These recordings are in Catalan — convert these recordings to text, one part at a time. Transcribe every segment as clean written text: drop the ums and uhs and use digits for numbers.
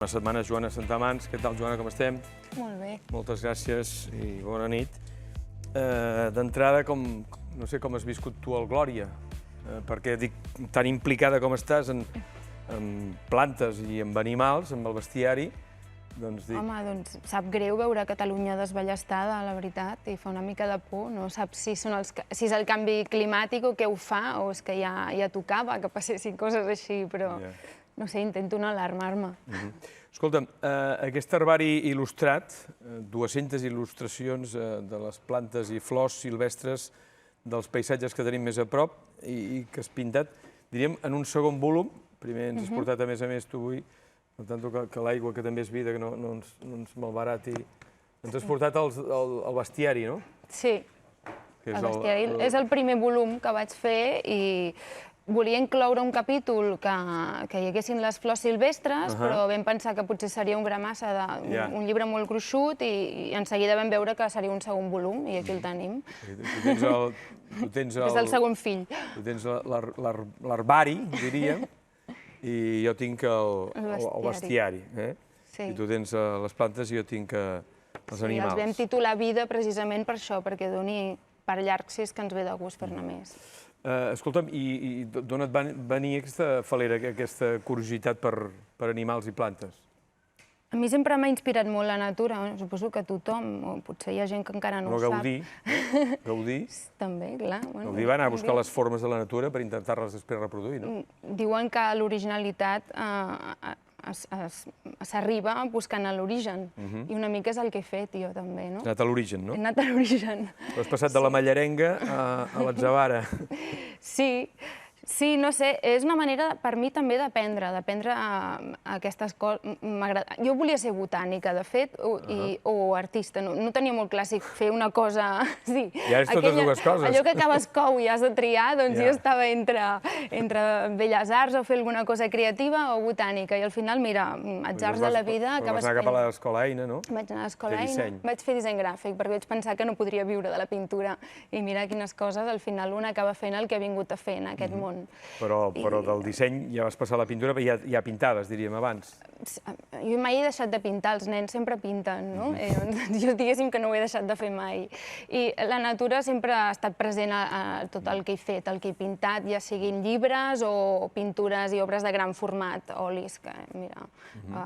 Bona setmana, Joana Santamans. Què tal, Joana, com estem? Molt bé. Moltes gràcies i bona nit. D'entrada, no sé com has viscut tu el Glòria, perquè dic, tan implicada com estàs en plantes i en animals, amb el bestiari, doncs dic... Home, doncs sap greu veure Catalunya desballestada, la veritat, i fa una mica de por. No saps si és el canvi climàtic o què ho fa, o és que ja tocava que passessin coses així, però... No sé, intento no alarmar-me. Escolta'm, aquest herbari il·lustrat, 200 il·lustracions de les plantes i flors silvestres dels paisatges que tenim més a prop i que has pintat, diríem, en un segon volum. Primer ens has portat, a més, tu avui, per tant, que l'aigua, que també és vida, que no ens malbarati. Ens has portat el bestiari, no? Sí, el bestiari és el primer volum que vaig fer i volia incloure un capítol que hi haguessin les flors silvestres, però vam pensar que potser seria un gra massa, un llibre molt gruixut, i en seguida vam veure que seria un segon volum, i aquí el tenim. És el segon fill. Tu tens l'herbari, diríem, i jo tinc el bestiari. I tu tens les plantes i jo tinc els animals. Sí, els vam titular Vida precisament per això, perquè doni per llarg si és que ens ve de gust fer-ne més. Escolta'm, i d'on et va venir aquesta falera, aquesta curiositat per animals i plantes? A mi sempre m'ha inspirat molt la natura, suposo que tothom, o potser hi ha gent que encara no ho sap. Gaudí. També, clar. Gaudí va anar a buscar les formes de la natura per intentar-les després reproduir, no? Diuen que l'originalitat s'arriba buscant l'origen, i una mica és el que he fet jo també, no? Has anat a l'origen, no? He anat a l'origen. Has passat de la mallarenga a l'atzavara. Sí, no sé, és una manera per mi també d'aprendre aquestes coses. Jo volia ser botànica, de fet, o artista, no tenia molt clàssic fer una cosa... Ja és totes dues coses. Allò que acabes cou i has de triar, doncs jo estava entre belles arts o fer alguna cosa creativa o botànica, i al final, mira, atzars de la vida... Vas anar cap a l'escola Eina, no? Vaig anar a l'escola Eina, vaig fer disseny gràfic, perquè vaig pensar que no podria viure de la pintura, i mira quines coses, al final un acaba fent el que ha vingut a fer en aquest món. Però del disseny ja vas passar a la pintura, però ja pintaves, diríem, abans. Jo mai he deixat de pintar, els nens sempre pinten, no? Jo diguéssim que no ho he deixat de fer mai. I la natura sempre ha estat present a tot el que he fet, el que he pintat, ja siguin llibres o pintures i obres de gran format, olis, que mira,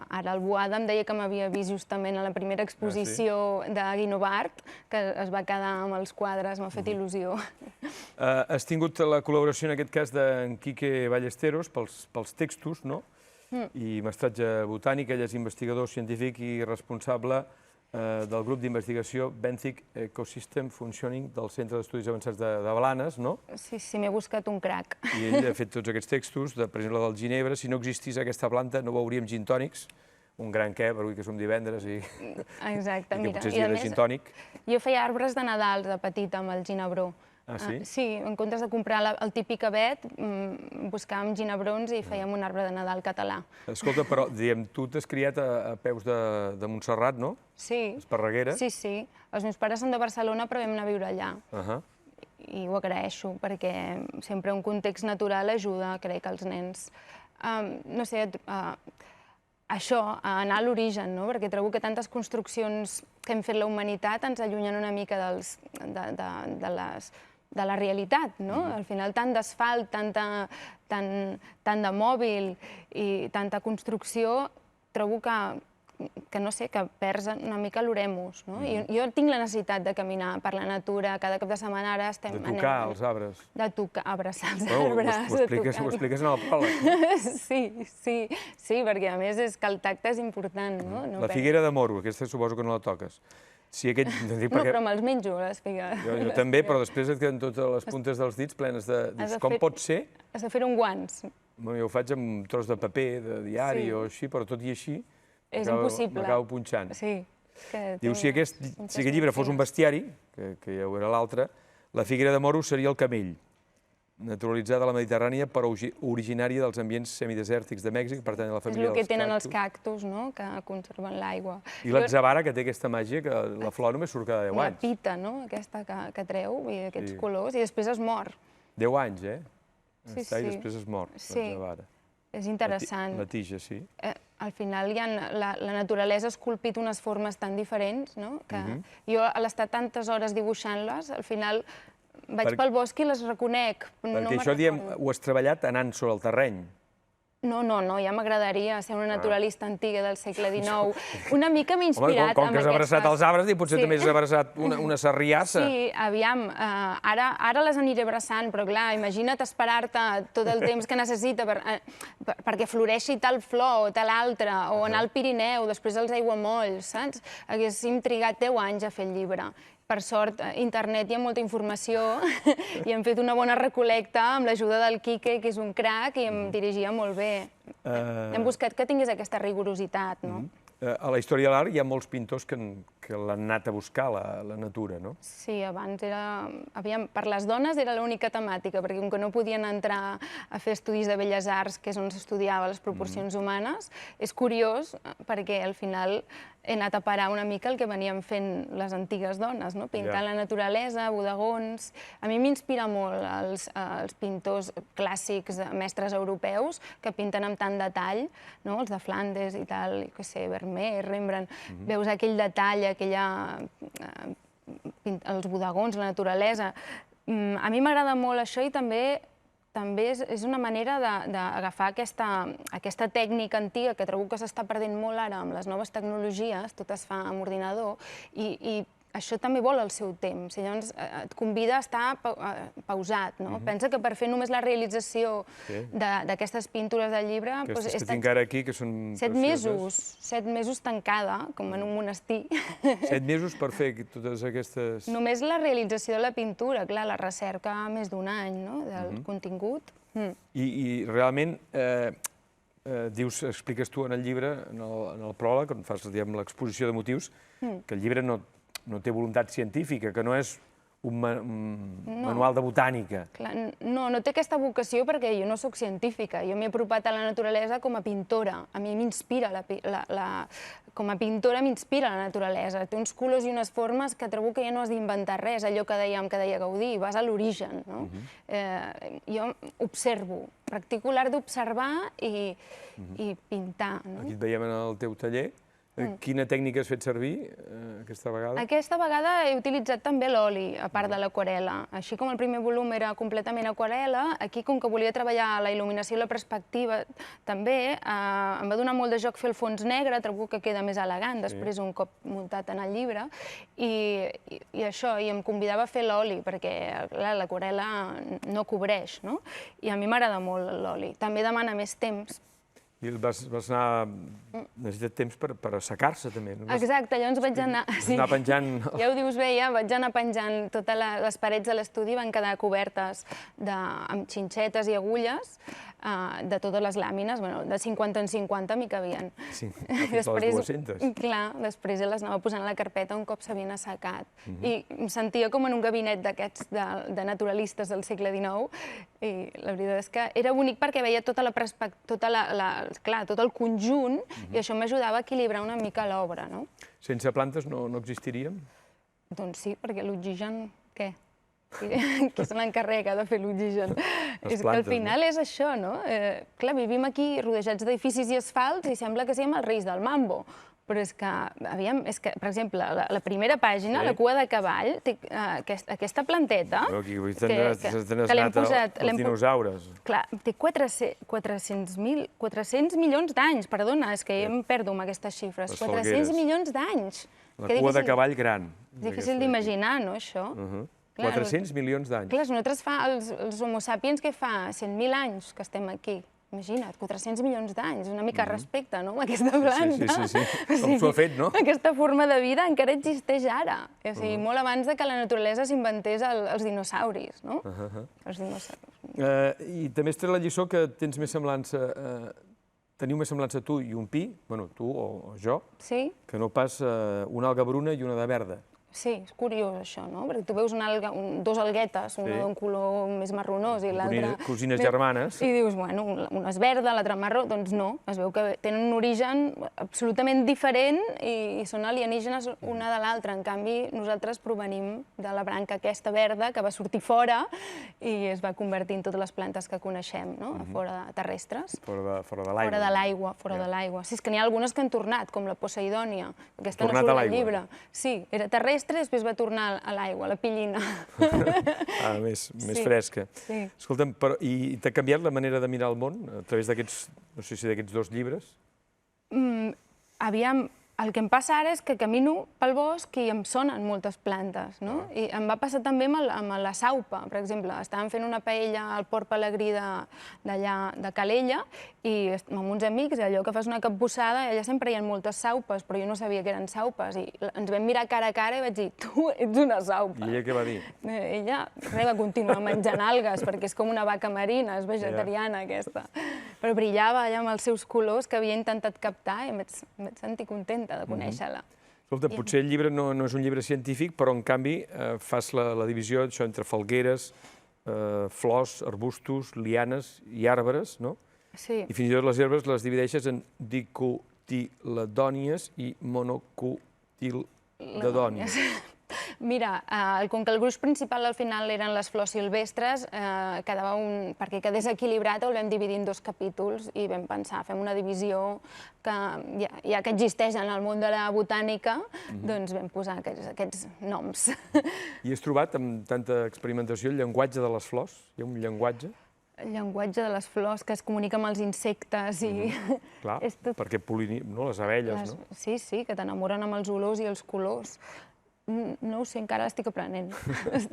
ara el Boada em deia que m'havia vist justament a la primera exposició de Guinovart, que es va quedar amb els quadres, m'ha fet il·lusió. Has tingut la col·laboració, en aquest cas, d'en Quique Ballesteros pels textos, no? I mestratge botànic. Ell és investigador científic i responsable del grup d'investigació Benthic Ecosystem Functioning del Centre d'Estudis Avançats de Blanes, no? Sí, m'he buscat un crac. I ell ha fet tots aquests textos, per exemple, del ginebre. Si no existís aquesta planta, no veuríem gin tònics. Un gran què, per avui que som divendres i que potser és dia de gin tònic. Jo feia arbres de Nadal de petita amb el ginebró. Ah, sí? Sí, en comptes de comprar el típic avet, buscàvem ginebrons i fèiem un arbre de Nadal català. Escolta, però, diguem, tu t'has criat a peus de Montserrat, no? Sí. Esparreguera. Sí. Els meus pares són de Barcelona, però vam anar a viure allà. I ho agraeixo, perquè sempre un context natural ajuda, crec, als nens. No sé, això, a anar a l'origen, no? Perquè trobo que tantes construccions que hem fet la humanitat ens allunyen una mica de la realitat, no? Al final, tant d'asfalt, tant de mòbil i tanta construcció, trobo que no sé, que perds una mica l'oremus, no? Jo tinc la necessitat de caminar per la natura, cada cap de setmana ara estem... De tocar els arbres. De tocar, abraçar els arbres. Ho expliques en el pròleg. Sí, perquè a més és que el tacte és important, no? La figuera de moro, aquesta suposo que no la toques. No, però me'ls menjo, les figues. Jo també, però després et queden totes les puntes dels dits plenes de... Com pot ser? Has de fer un guants. Jo ho faig amb un tros de paper, de diari o així, però tot i així m'acabo punxant. Diu, si aquest llibre fos un bestiari, que ja ho era l'altre, la figuera de moro seria el camell, naturalitzada a la Mediterrània, però originària dels ambients semidesèrtics de Mèxic, pertany a la família dels cactus. És el que tenen els cactus, no?, que conserven l'aigua. I l'atzavara, que té aquesta màgia, que la flor només surt cada 10 anys. La pita, no?, aquesta que treu, aquests colors, i després es mor. 10 anys, eh? Està i després es mor, l'atzavara. És interessant. La tija, sí. al final la naturalesa ha esculpit unes formes tan diferents, no? Que jo, a l'estar tantes hores dibuixant-les, al final vaig pel bosc i les reconec. Perquè això, diem, ho has treballat anant sobre el terreny. No, ja m'agradaria ser una naturalista antiga del segle XIX. Una mica m'he inspirat amb aquestes... Com que has abraçat els arbres, i potser també has abraçat una sarriassa. Sí, aviam, ara les aniré abraçant, però clar, imagina't esperar-te tot el temps que necessita perquè floreixi tal flor o tal altra, o anar al Pirineu, després als aiguamolls, saps? Haguéssim trigat 10 anys a fer el llibre. Per sort, a internet hi ha molta informació i hem fet una bona recol·lecta amb l'ajuda del Quique, que és un crac, i em dirigia molt bé. Hem buscat que tingués aquesta rigorositat, no? A la història de l'art hi ha molts pintors que l'han anat a buscar, la natura, no? Sí, abans era... Aviam, per les dones era l'única temàtica, perquè com que no podien entrar a fer estudis de Belles Arts, que és on s'estudiava les proporcions humanes, és curiós perquè al final he anat a parar una mica el que venien fent les antigues dones, no? Pintant la naturalesa, bodegons... A mi m'inspira molt els pintors clàssics, mestres europeus, que pinten amb tant detall, no? Els de Flandes i tal, que sé, Vermeer, Rembrandt... Veus aquell detall, els bodegons, la naturalesa... A mi m'agrada molt això i també és una manera d'agafar aquesta tècnica antiga que trobo que s'està perdent molt ara amb les noves tecnologies, tot es fa amb ordinador, i això també vol el seu temps, i llavors et convida a estar pausat, no? Pensa que per fer només la realització d'aquestes pintures del llibre... Aquestes que tinc ara aquí, que són precioses. 7 mesos tancada, com en un monestir. 7 mesos per fer totes aquestes... Només la realització de la pintura, clar, la recerca més d'un any, no?, del contingut. I realment, expliques tu en el llibre, en el pròleg, on fas l'exposició de motius, que el llibre no té voluntat científica, que no és un manual de botànica. No té aquesta vocació perquè jo no soc científica. Jo m'he apropat a la naturalesa com a pintora. A mi m'inspira com a pintora m'inspira la naturalesa. Té uns colors i unes formes que trobo que ja no has d'inventar res, allò que deia Gaudí, vas a l'origen. Jo observo, practico l'art d'observar i pintar. Aquí et veiem en el teu taller. Quina tècnica has fet servir aquesta vegada? Aquesta vegada he utilitzat també l'oli, a part de l'aquarel·la. Així com el primer volum era completament aquarel·la, aquí, com que volia treballar la il·luminació i la perspectiva també, em va donar molt de joc fer el fons negre, trobo que queda més elegant després un cop muntat en el llibre, i això, i em convidava a fer l'oli, perquè l'aquarel·la no cobreix, no? I a mi m'agrada molt l'oli. També demana més temps. I necessitat temps per assecar-se, també. Exacte, llavors vaig anar... Anar penjant... Ja ho dius bé, ja vaig anar penjant totes les parets de l'estudi, van quedar cobertes amb xinxetes i agulles de totes les làmines, de 50 en 50 m'hi cabien. Sí, fins a les 200. Clar, després les anava posant a la carpeta un cop s'havien assecat. I em sentia com en un gabinet d'aquests de naturalistes del segle XIX, i la veritat és que era bonic perquè veia tot el conjunt, i això m'ajudava a equilibrar una mica l'obra. Sense plantes no existiríem? Doncs sí, perquè l'oxigen, què? Qui se n'encarrega de fer l'oxigen? És que al final és això, no? Clar, vivim aquí rodejats d'edificis i asfalts i sembla que siguem els reis del mambo. Però és que, aviam, per exemple, la primera pàgina, la cua de cavall, té aquesta planteta... Aquí t'has anat als dinosaures. Clar, té 400 milions d'anys, perdona, és que em perdo amb aquestes xifres. 400 milions d'anys. La cua de cavall gran. Difícil d'imaginar, no, això? 400 milions d'anys. Clar, nosaltres els homo sapiens que fa 100.000 anys que estem aquí. Imagina't, 400 milions d'anys, una mica respecte, no?, amb aquesta planta. Sí. Com s'ho ha fet, no? Aquesta forma de vida encara existeix ara. O sigui, molt abans que la naturalesa s'inventés els dinosauris, no? Els dinosaures. I també has tret la lliçó que tens més semblança... Teniu més semblança tu i un pi, bueno, tu o jo, que no pas una alga bruna i una de verda. Sí, és curiós això, no? Perquè tu veus dos alguetes, una d'un color més marronós i l'altra... Cosines germanes. I dius, bueno, una és verda, l'altra marró, doncs no. Es veu que tenen un origen absolutament diferent i són alienígenes una de l'altra. En canvi, nosaltres provenim de la branca aquesta verda que va sortir fora i es va convertir en totes les plantes que coneixem, no? Fora terrestres. Fora de l'aigua. Fora de l'aigua, fora de l'aigua. Sí, és que n'hi ha algunes que han tornat, com la Poseidònia. Aquesta no Tornat surt a al l'aigua. llibre. Sí, era terrestre i després va tornar a l'aigua, a la pillina. Més fresca. Sí. Escolta'm, i t'ha canviat la manera de mirar el món a través d'aquests, no sé si d'aquests 2 llibres? Aviam, el que em passa ara és que camino pel bosc i em sonen moltes plantes, no? I em va passar també amb la saupa, per exemple. Estàvem fent una paella al Port Pelegrí d'allà, de Calella, i amb uns amics, allò que fas una capbussada, allà sempre hi ha moltes saupes, però jo no sabia que eren saupes, i ens vam mirar cara a cara i vaig dir, tu ets una saupa. I ella què va dir? Ella va continuar menjant algues, perquè és com una vaca marina, és vegetariana aquesta. Però brillava allà amb els seus colors que havia intentat captar i em vaig sentir contenta de conèixer-la. Escolta, potser el llibre no és un llibre científic, però en canvi fas la divisió entre falgueres, flors, arbustos, lianes i arbres, no? Sí. I fins i tot les herbes les divideixes en dicotiledònies i monocotiledònies. Mira, com que el gruix principal al final eren les flors silvestres, perquè quedés equilibrat el vam dividir en 2 capítols i vam pensar, fem una divisió que ja que existeix en el món de la botànica, doncs vam posar aquests noms. I has trobat, amb tanta experimentació, el llenguatge de les flors? Hi ha un llenguatge? El llenguatge de les flors, que es comunica amb els insectes i... Clar, perquè les abelles, no? Sí, que t'enamoren amb els olors i els colors. No ho sé, encara l'estic aprenent. És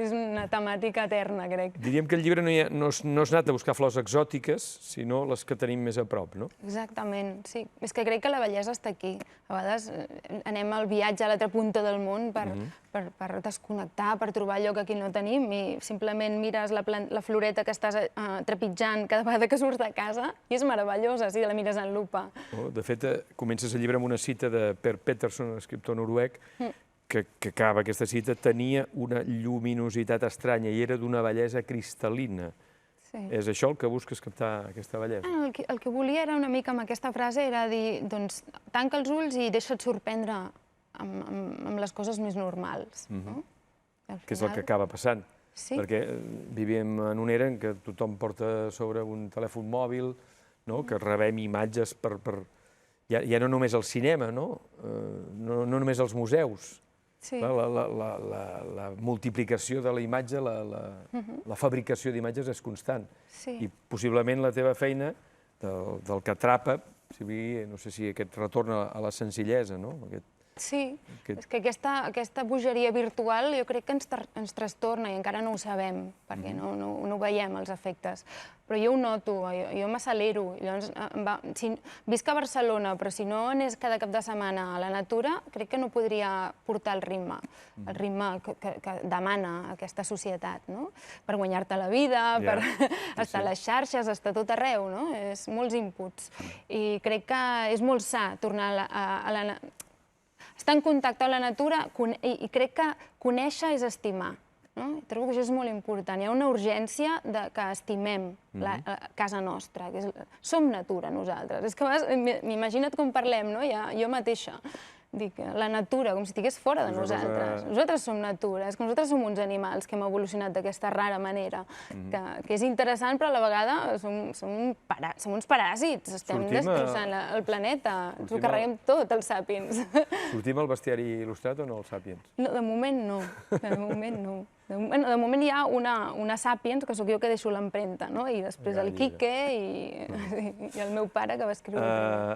una temàtica eterna, crec. Diríem que el llibre no has anat a buscar flors exòtiques, sinó les que tenim més a prop, no? Exactament, sí. És que crec que la bellesa està aquí. A vegades anem al viatge a l'altra punta del món per desconnectar, per trobar allò que aquí no tenim i simplement mires la floreta que estàs trepitjant cada vegada que surts de casa i és meravellosa si la mires en lupa. De fet, comences el llibre amb una cita de Per Pettersson, escriptor noruec, que acaba aquesta cita, tenia una lluminositat estranya i era d'una bellesa cristal·lina. És això el que busques captar, aquesta bellesa? El que volia era una mica amb aquesta frase, era dir, doncs, tanca els ulls i deixa't sorprendre amb les coses més normals. Que és el que acaba passant. Perquè vivíem en una era en què tothom porta sobre un telèfon mòbil, que rebem imatges ja no només al cinema, no només als museus. La multiplicació de la imatge, la fabricació d'imatges és constant. I possiblement la teva feina, del que atrapa, no sé si aquest retorn a la senzillesa, no? Sí, és que aquesta bogeria virtual jo crec que ens trastorna i encara no ho sabem, perquè no ho veiem, els efectes. Però jo ho noto, jo m'accelero. Visc a Barcelona, però si no anés cada cap de setmana a la natura, crec que no podria portar el ritme que demana aquesta societat, no? Per guanyar-te la vida, per estar a les xarxes, estar a tot arreu, no? És molts inputs. I crec que és molt sa tornar a la estar en contacte amb la natura i crec que conèixer és estimar. Trobo que això és molt important. Hi ha una urgència que estimem casa nostra. Som natura, nosaltres. És que a vegades, m'imagina't com parlem, jo mateixa. Dic, la natura, com si estigués fora de nosaltres. Nosaltres som natura, és que nosaltres som uns animals que hem evolucionat d'aquesta rara manera, que és interessant, però a la vegada som uns paràsits, estem destrossant el planeta, ens ho carreguem tot, els sàpiens. Sortim al bestiari il·lustrat o no, els Sàpiens? No, de moment no, de moment no. De moment hi ha una Sàpiens, que sóc jo que deixo l'empremta, i després el Quique i el meu pare, que va escriure.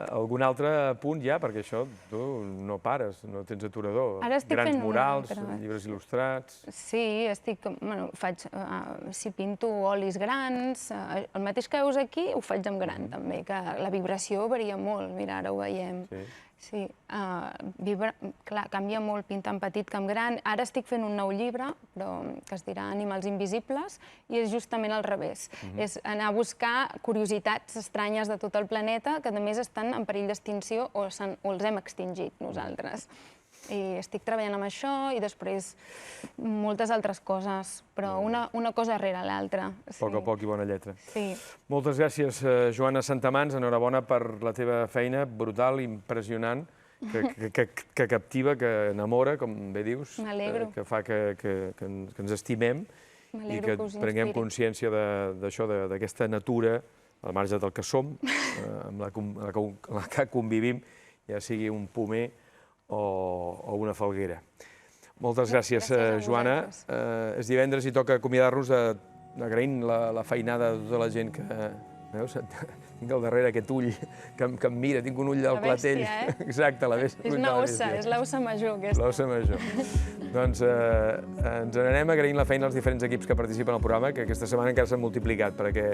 Algun altre punt ja, perquè això tu no pares, no tens aturador. Grans murals, llibres il·lustrats... Sí, pinto olis grans, el mateix que veus aquí ho faig amb gran també, que la vibració varia molt, mira, ara ho veiem. Sí, clar, canvia molt pintar en petit que en gran. Ara estic fent un nou llibre, que es dirà Animals invisibles, i és justament al revés. És anar a buscar curiositats estranyes de tot el planeta que, a més, estan en perill d'extinció o els hem extingit nosaltres. I estic treballant amb això i després moltes altres coses, però una cosa rere l'altra. A poc a poc i bona lletra. Sí. Moltes gràcies, Joana Santamans. Enhorabona per la teva feina, brutal, impressionant, que captiva, que enamora, com bé dius, que fa que ens estimem i que prenguem consciència d'això, d'aquesta natura, al marge del que som, amb la que convivim, ja sigui un pomer o una falguera. Moltes gràcies, Joana. És divendres i toca acomiadar-nos agraint la feinada de tota la gent que... Veus? Tinc al darrere aquest ull que em mira, tinc un ull del platell. La bèstia, eh? Exacte, la bèstia. És una ossa, és l'ossa major, aquesta. L'ossa major. Doncs ens n'anem agraint la feina als diferents equips que participen al programa, que aquesta setmana encara s'han multiplicat, perquè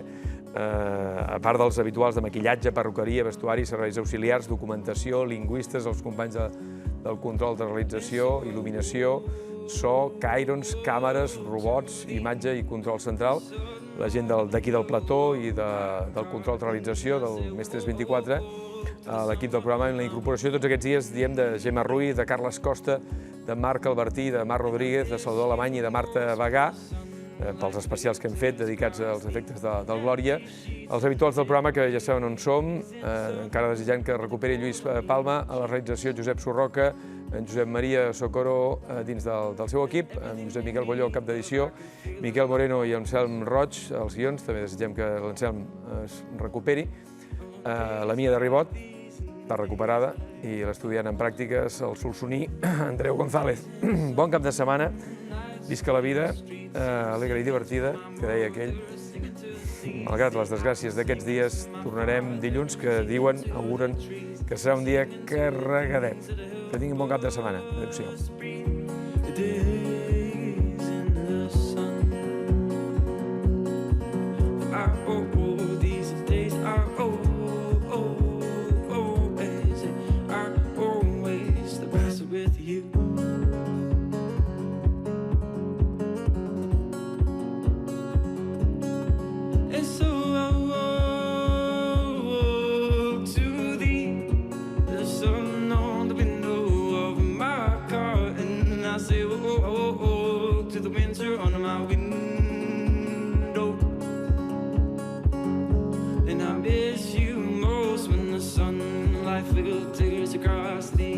a part dels habituals de maquillatge, perruqueria, vestuari, serveis auxiliars, documentació, lingüistes, els companys del control de realització, il·luminació, so, cairons, càmeres, robots, imatge i control central, la gent d'aquí del plató i del control de realització, del Més 324, l'equip del programa, en la incorporació tots aquests dies, diem, de Gemma Ruiz, de Carles Costa, de Marc Albertí, de Marc Rodríguez, de Salvador Alemany i de Marta Bagà, pels especials que hem fet dedicats als efectes del Glòria, els habituals del programa que ja saben on som, encara desitjant que recuperi Lluís Palma, a la realització Josep Sorroca, en Josep Maria Socorro dins del seu equip, en Josep Miquel Bolló, cap d'edició, Miquel Moreno i Anselm Roig, als guions, també desitgem que l'Anselm es recuperi, la Mia de Ribot, està recuperada, i l'estudiant en pràctiques, el solsoní, Andreu González. Bon cap de setmana, visca la vida, alegre i divertida, que deia aquell. Malgrat les desgràcies d'aquests dies, tornarem dilluns, que diuen, auguren, que serà un dia carregadet. Que tinguin bon cap de setmana. Adéu-siau. Filters across the